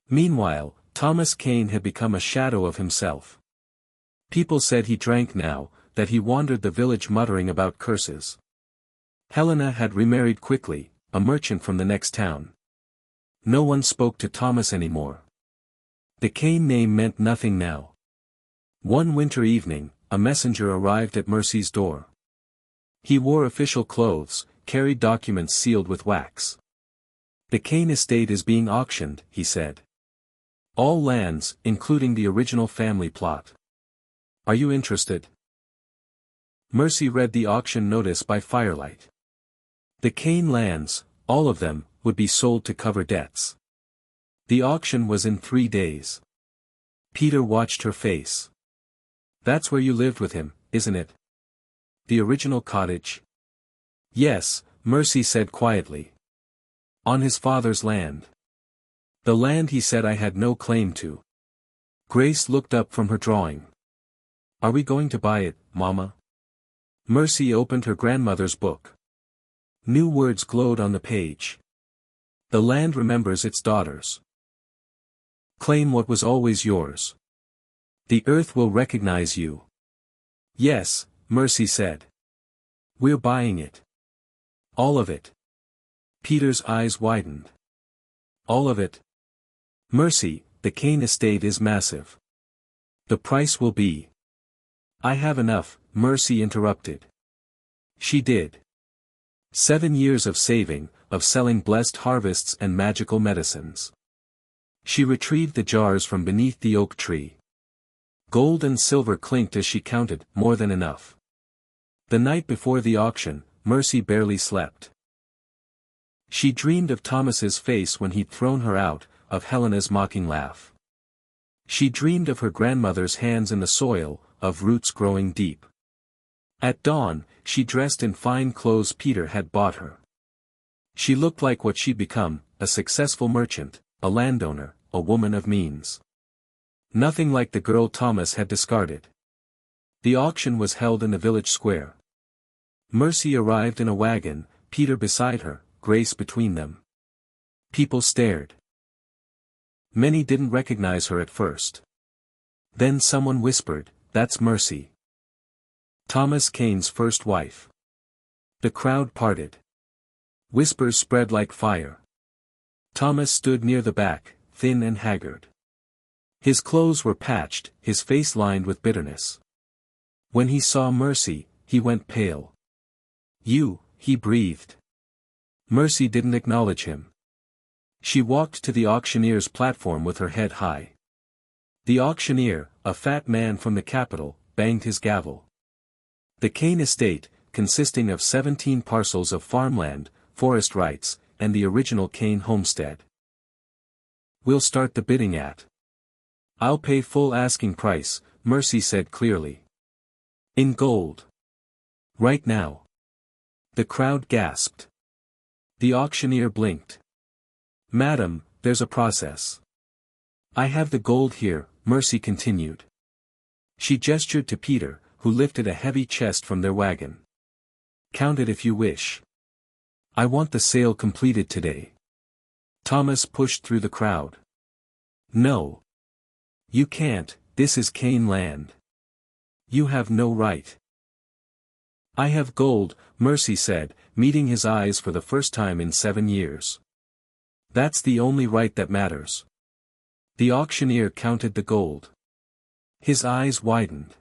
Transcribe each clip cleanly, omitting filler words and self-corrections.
Meanwhile, Thomas Kane had become a shadow of himself. People said he drank now, that he wandered the village muttering about curses. Helena had remarried quickly, a merchant from the next town. No one spoke to Thomas anymore. The Kane name meant nothing now. One winter evening, a messenger arrived at Mercy's door. He wore official clothes, carried documents sealed with wax. "The Kane estate is being auctioned," he said. "All lands, including the original family plot. Are you interested?" Mercy read the auction notice by firelight. The Kane lands, all of them, would be sold to cover debts. The auction was in 3 days. Peter watched her face. "That's where you lived with him, isn't it? The original cottage?" "Yes," Mercy said quietly. "On his father's land. The land he said I had no claim to." Grace looked up from her drawing. "Are we going to buy it, Mama?" Mercy opened her grandmother's book. New words glowed on the page. "The land remembers its daughters. Claim what was always yours. The earth will recognize you." "Yes," Mercy said. "We're buying it. All of it." Peter's eyes widened. "All of it?" "Mercy, the Kane estate is massive. The price will be—" "I have enough," Mercy interrupted. She did. 7 years of saving, of selling blessed harvests and magical medicines. She retrieved the jars from beneath the oak tree. Gold and silver clinked as she counted, more than enough. The night before the auction, Mercy barely slept. She dreamed of Thomas's face when he'd thrown her out, of Helena's mocking laugh. She dreamed of her grandmother's hands in the soil, of roots growing deep. At dawn, she dressed in fine clothes Peter had bought her. She looked like what she'd become, a successful merchant, a landowner, a woman of means. Nothing like the girl Thomas had discarded. The auction was held in the village square. Mercy arrived in a wagon, Peter beside her, Grace between them. People stared. Many didn't recognize her at first. Then someone whispered, "That's Mercy. Thomas Kane's first wife." The crowd parted. Whispers spread like fire. Thomas stood near the back, thin and haggard. His clothes were patched, his face lined with bitterness. When he saw Mercy, he went pale. "You," he breathed. Mercy didn't acknowledge him. She walked to the auctioneer's platform with her head high. The auctioneer, a fat man from the capital, banged his gavel. The Kane estate, consisting of 17 parcels of farmland, forest rights, and the original Kane homestead. "We'll start the bidding at. I'll pay full asking price," Mercy said clearly. "In gold. Right now." The crowd gasped. The auctioneer blinked. "Madam, there's a process." "I have the gold here," Mercy continued. She gestured to Peter, who lifted a heavy chest from their wagon. "Count it if you wish. I want the sale completed today." Thomas pushed through the crowd. "No. You can't, this is Kane land. You have no right." "I have gold," Mercy said, meeting his eyes for the first time in 7 years. "That's the only right that matters." The auctioneer counted the gold. His eyes widened.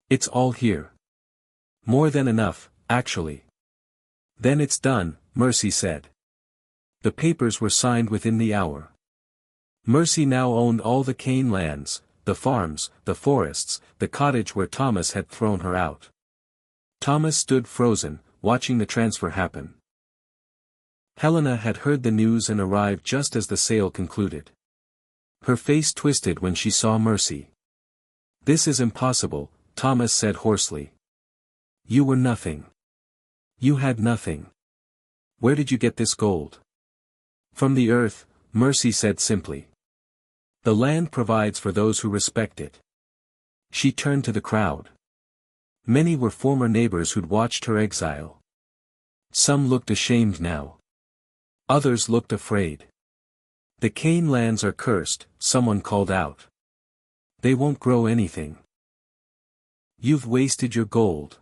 "It's all here. More than enough, actually." "Then it's done," Mercy said. The papers were signed within the hour. Mercy now owned all the Kane lands, the farms, the forests, the cottage where Thomas had thrown her out. Thomas stood frozen, watching the transfer happen. Helena had heard the news and arrived just as the sale concluded. Her face twisted when she saw Mercy. "This is impossible," Thomas said hoarsely. "You were nothing. You had nothing. Where did you get this gold?" "From the earth," Mercy said simply. "The land provides for those who respect it." She turned to the crowd. Many were former neighbors who'd watched her exile. Some looked ashamed now. Others looked afraid. The cane lands are cursed, someone called out. They won't grow anything. You've wasted your gold.